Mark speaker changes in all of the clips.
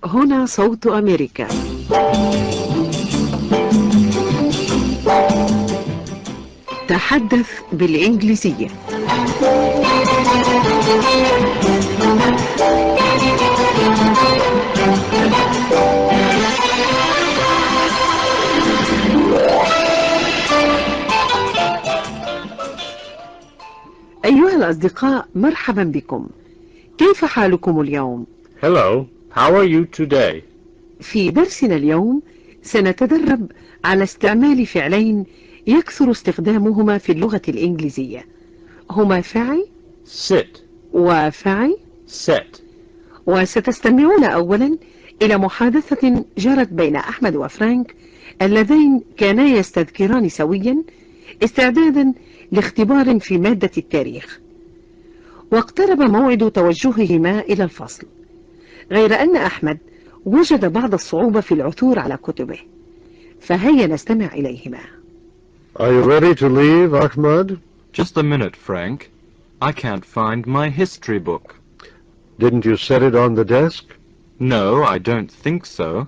Speaker 1: هنا صوت أمريكا. تحدث بالإنجليزية. أيها الأصدقاء، مرحبا بكم. كيف حالكم اليوم؟
Speaker 2: Hello, how are you today?
Speaker 1: في درسنا اليوم سنتدرب على استعمال فعلين يكثر استخدامهما في اللغة الإنجليزية، هما فعل
Speaker 2: Sit,
Speaker 1: وفعل.
Speaker 2: set.
Speaker 1: وستستمعون أولا إلى محادثة جرت بين أحمد وفرانك اللذين كانا يستذكران سويا استعدادا لاختبار في مادة التاريخ، واقترب موعد توجههما إلى الفصل، غير أن أحمد وجد بعض الصعوبة في العثور على كتبه، فهيا نستمع إليهما.
Speaker 3: Are you ready to leave, Ahmad?
Speaker 4: Just a minute, Frank. I can't find my history book.
Speaker 3: Didn't you set it on the desk?
Speaker 4: No, I don't think so.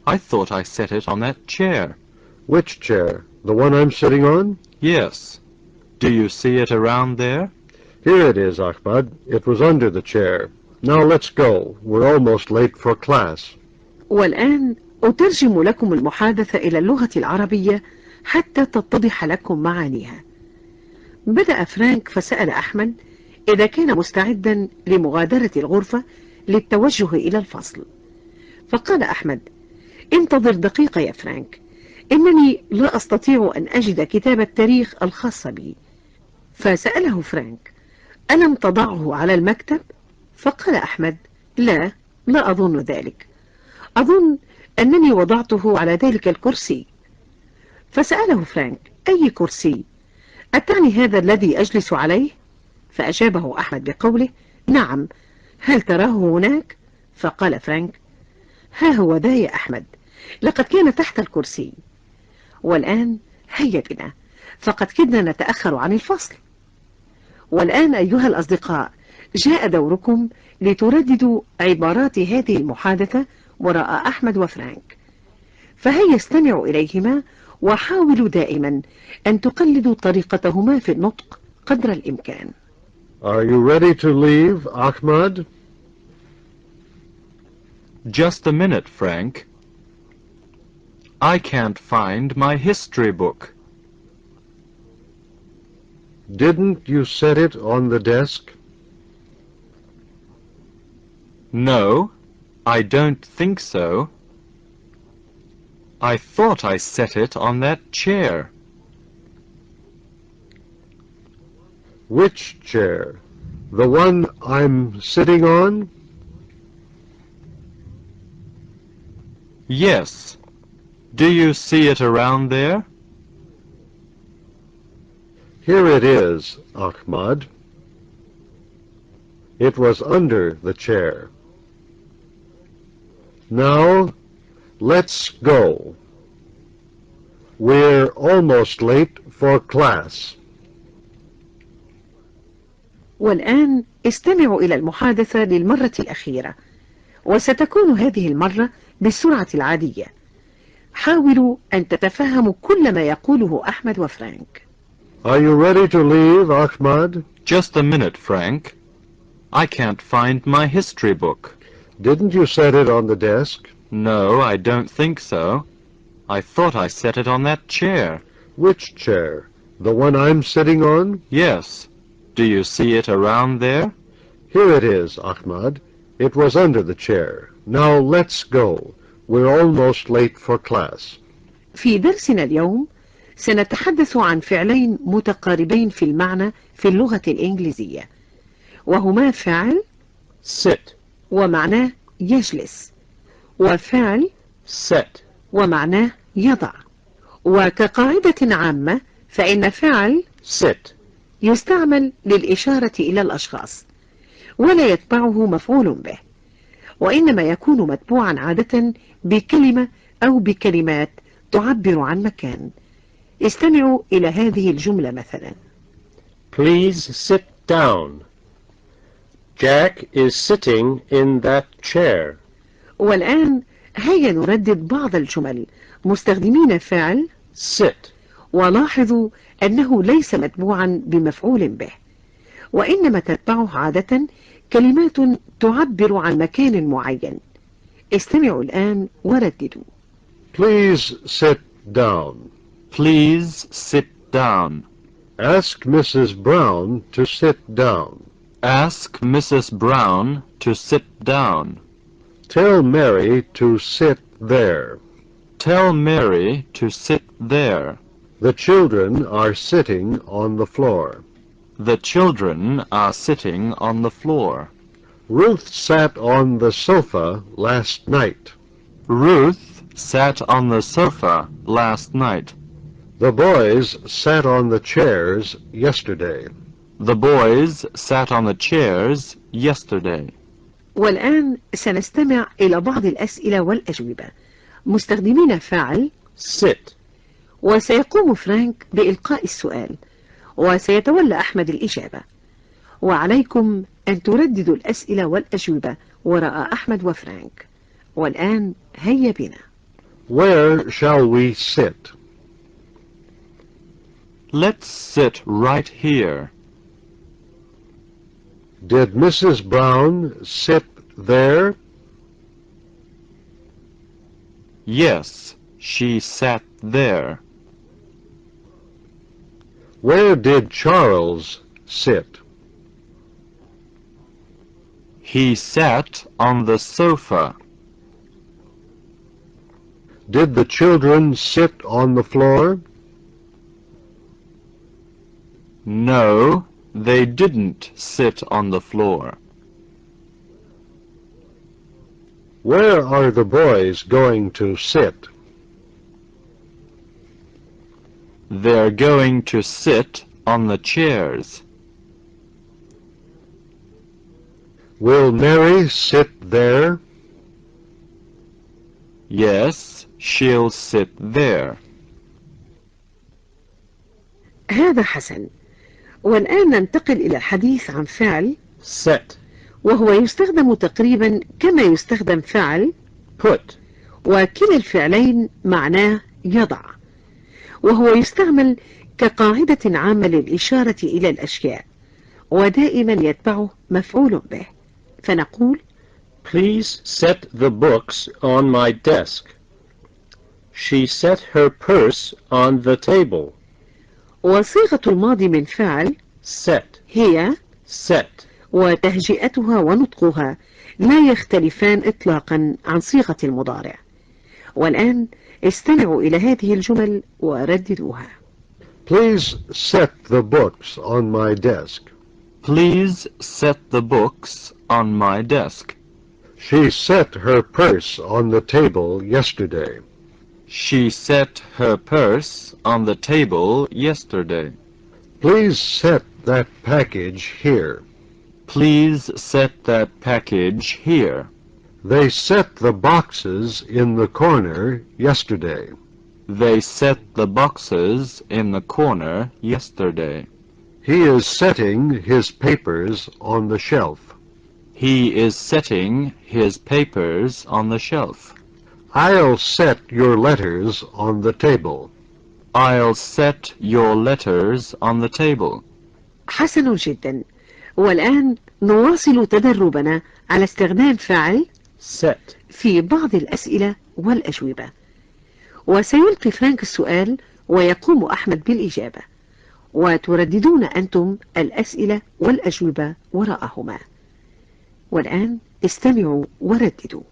Speaker 4: I thought I set it on that chair.
Speaker 3: Which chair? The one I'm sitting on?
Speaker 4: Yes. Do you see it around there?
Speaker 3: Here it is, Ahmad. It was under the chair. Now let's go. We're almost late for class.
Speaker 1: والآن أترجم لكم المحادثة إلى اللغة العربية حتى تتضح لكم معانيها. بدأ فرانك فسأل أحمد إذا كان مستعدا لمغادرة الغرفة للتوجه إلى الفصل، فقال أحمد: انتظر دقيقة يا فرانك، إنني لا أستطيع أن أجد كتاب التاريخ الخاص بي. فسأله فرانك: ألم تضعه على المكتب؟ فقال أحمد: لا أظن ذلك، أظن أنني وضعته على ذلك الكرسي. فسأله فرانك: أي كرسي؟ أتعني هذا الذي أجلس عليه؟ فأجابه أحمد بقوله: نعم، هل تراه هناك؟ فقال فرانك: ها هو ذا يا أحمد، لقد كان تحت الكرسي. والآن هيا بنا، فقد كدنا نتأخر عن الفصل. والآن أيها الأصدقاء، جاء دوركم لترددوا عبارات هذه المحادثة وراء أحمد وفرانك، فهيا استمعوا إليهما وحاولوا دائما أن تقلدوا طريقتهما في النطق قدر الإمكان.
Speaker 3: Are you ready to leave, Ahmad?
Speaker 4: Just a minute, Frank. I can't find my history book.
Speaker 3: Didn't you set it on the desk?
Speaker 4: No, I don't think so. I thought I set it on that chair.
Speaker 3: Which chair? The one I'm sitting on?
Speaker 4: Yes. Do you see it around there?
Speaker 3: Here it is, Ahmad. It was under the chair. Now, let's go. We're almost late for class.
Speaker 1: والآن استمعوا إلى المحادثة للمرة الأخيرة، وستكون هذه المرة بالسرعة العادية. حاولوا أن تتفهموا كل ما يقوله أحمد وفرانك.
Speaker 3: Are you ready to leave, Ahmad?
Speaker 4: Just a minute, Frank. I can't find my history book.
Speaker 3: Didn't you set it on the desk?
Speaker 4: No, I don't think so. I thought I set it on that chair.
Speaker 3: Which chair? The one I'm sitting on?
Speaker 4: Yes. Do you see it around there?
Speaker 3: Here it is, Ahmad. It was under the chair. Now let's go. We're almost late for class.
Speaker 1: في درسنا اليوم سنتحدث عن فعلين متقاربين في المعنى في اللغة الإنجليزية، وهما فعل
Speaker 2: Sit,
Speaker 1: ومعناه يجلس، وفعل
Speaker 2: set.
Speaker 1: ومعناه يضع. وكقاعدة عامة فإن فعل
Speaker 2: Sit.
Speaker 1: يستعمل للإشارة إلى الأشخاص ولا يتبعه مفعول به، وإنما يكون متبوعا عادة بكلمة أو بكلمات تعبر عن مكان. استمعوا إلى هذه الجملة مثلا:
Speaker 2: Please sit down. Jack is sitting in that chair.
Speaker 1: والآن هيا نردد بعض الجمل مستخدمين فعل
Speaker 2: sit,
Speaker 1: ولاحظوا أنه ليس متبوعا بمفعول به، وإنما تتبعه عادة كلمات تعبر عن مكان معين. استمعوا الآن ورددوا.
Speaker 3: Please sit down.
Speaker 4: Please sit down.
Speaker 3: Ask Mrs. Brown to sit down.
Speaker 4: Ask Mrs. Brown to sit down.
Speaker 3: Tell Mary to sit there.
Speaker 4: Tell Mary to sit there.
Speaker 3: The children are sitting on the floor.
Speaker 4: The children are sitting on the floor.
Speaker 3: Ruth sat on the sofa last night.
Speaker 4: Ruth sat on the sofa last night.
Speaker 3: The boys sat on the chairs yesterday.
Speaker 4: The boys sat on the chairs yesterday.
Speaker 1: والآن سنستمع إلى بعض الأسئلة والأجوبة مستخدمين فعل
Speaker 2: sit,
Speaker 1: وسيقوم فرانك بإلقاء السؤال وسيتولى أحمد الإجابة، وعليكم أن ترددوا الأسئلة والأجوبة وراء أحمد وفرانك. والآن هيا بنا.
Speaker 3: Where shall we sit?
Speaker 4: Let's sit right here.
Speaker 3: Did Mrs. Brown sit there?
Speaker 4: Yes, she sat there.
Speaker 3: Where did Charles sit?
Speaker 4: He sat on the sofa.
Speaker 3: Did the children sit on the floor?
Speaker 4: No, they didn't sit on the floor.
Speaker 3: Where are the boys going to sit?
Speaker 4: They're going to sit on the chairs.
Speaker 3: Will Mary sit there?
Speaker 4: Yes, she'll sit there.
Speaker 1: هذا حسن. والآن ننتقل إلى الحديث عن فعل
Speaker 2: set,
Speaker 1: وهو يستخدم تقريبا كما يستخدم فعل
Speaker 2: put,
Speaker 1: وكلا الفعلين معناه يضع، وهو يستعمل كقاعدة عامة للإشارة إلى الأشياء ودائما يتبعه مفعول به. فنقول
Speaker 2: please set the books on my desk. She set her purse on the table.
Speaker 1: وصيغة الماضي من فعل
Speaker 2: Set,
Speaker 1: هي
Speaker 2: set.
Speaker 1: وتهجئتها ونطقها لا يختلفان إطلاقا عن صيغة المضارع. والآن استمعوا إلى هذه الجمل ورددوها.
Speaker 3: Please set the books on my desk.
Speaker 4: Please set the books on my desk.
Speaker 3: She set her purse on the table yesterday.
Speaker 4: She set her purse on the table yesterday.
Speaker 3: Please set that package here.
Speaker 4: Please set that package here.
Speaker 3: They set the boxes in the corner yesterday.
Speaker 4: They set the boxes in the corner yesterday.
Speaker 3: He is setting his papers on the shelf.
Speaker 4: He is setting his papers on the shelf.
Speaker 3: I'll set your letters on the table.
Speaker 4: I'll set your letters on the table.
Speaker 1: حسن جدا. والآن نواصل تدربنا على استخدام فعل
Speaker 2: Set.
Speaker 1: في بعض الأسئلة والأجوبة، وسيلقي فرانك السؤال ويقوم أحمد بالإجابة، وترددون أنتم الأسئلة والأجوبة وراءهما. والآن استمعوا ورددوا.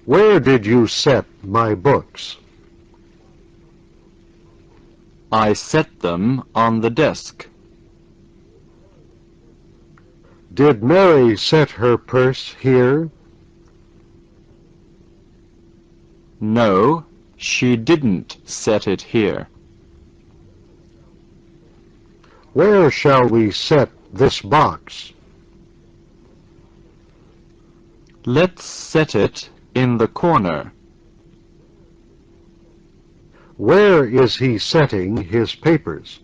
Speaker 3: Where did you set my books?
Speaker 4: I set them on the desk.
Speaker 3: Did Mary set her purse here?
Speaker 4: No, she didn't set it here.
Speaker 3: Where shall we set this box?
Speaker 4: Let's set it in the corner.
Speaker 3: Where is he setting his papers?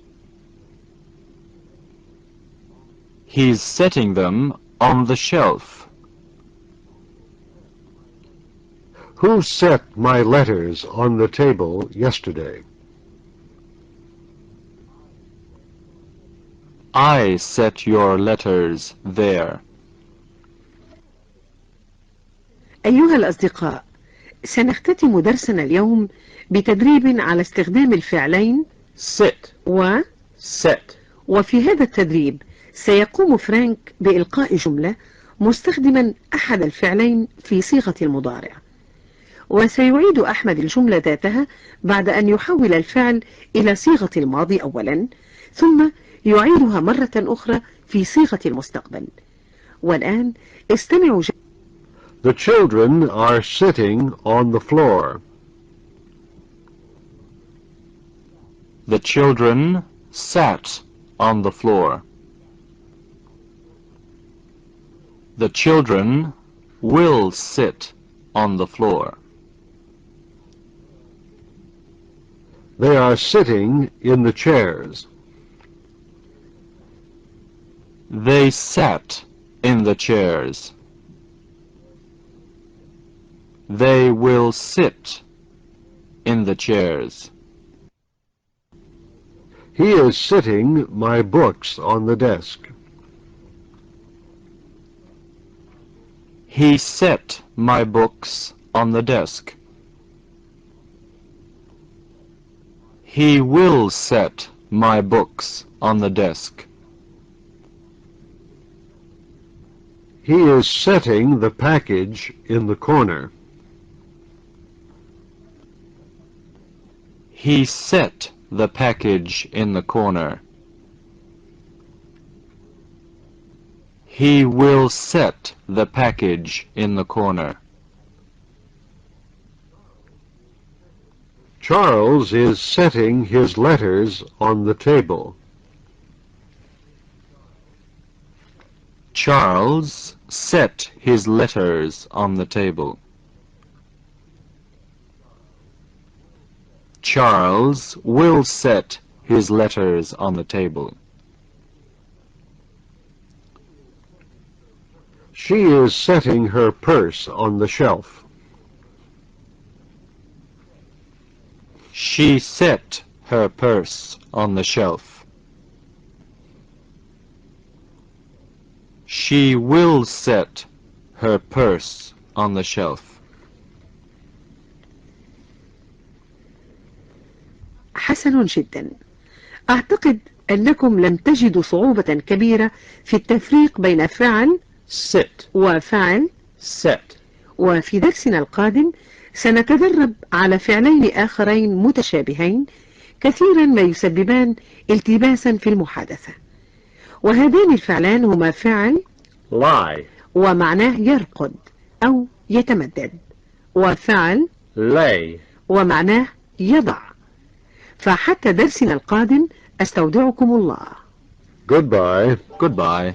Speaker 4: He's setting them on the shelf.
Speaker 3: Who set my letters on the table yesterday?
Speaker 4: I set your letters there.
Speaker 1: أيها الأصدقاء، سنختتم درسنا اليوم بتدريب على استخدام الفعلين
Speaker 2: sit, set,
Speaker 1: وفي هذا التدريب سيقوم فرانك بإلقاء جملة مستخدما أحد الفعلين في صيغة المضارع، وسيعيد أحمد الجملة ذاتها بعد أن يحول الفعل إلى صيغة الماضي أولا، ثم يعيدها مرة أخرى في صيغة المستقبل. والآن استمعوا
Speaker 3: The children are sitting on the floor.
Speaker 4: The children sat on the floor. The children will sit on the floor.
Speaker 3: They are sitting in the chairs.
Speaker 4: They sat in the chairs. They will sit in the chairs.
Speaker 3: He is sitting my books on the desk.
Speaker 4: He set my books on the desk. He will set my books on the desk.
Speaker 3: He is setting the package in the corner.
Speaker 4: He set the package in the corner. He will set the package in the corner.
Speaker 3: Charles is setting his letters on the table.
Speaker 4: Charles set his letters on the table. Charles will set his letters on the table.
Speaker 3: She is setting her purse on the shelf.
Speaker 4: She set her purse on the shelf. She will set her purse on the shelf.
Speaker 1: حسن جدا. أعتقد أنكم لم تجدوا صعوبة كبيرة في التفريق بين فعل
Speaker 2: sit,
Speaker 1: وفعل،
Speaker 2: set.
Speaker 1: وفي درسنا القادم سنتدرب على فعلين آخرين متشابهين كثيرا ما يسببان التباسا في المحادثة، وهذان الفعلان هما فعل
Speaker 2: lie,
Speaker 1: ومعناه يرقد أو يتمدد، وفعل
Speaker 2: lay.
Speaker 1: ومعناه يضع. فحتى درسنا القادم أستودعكم الله.
Speaker 3: Goodbye.
Speaker 4: Goodbye.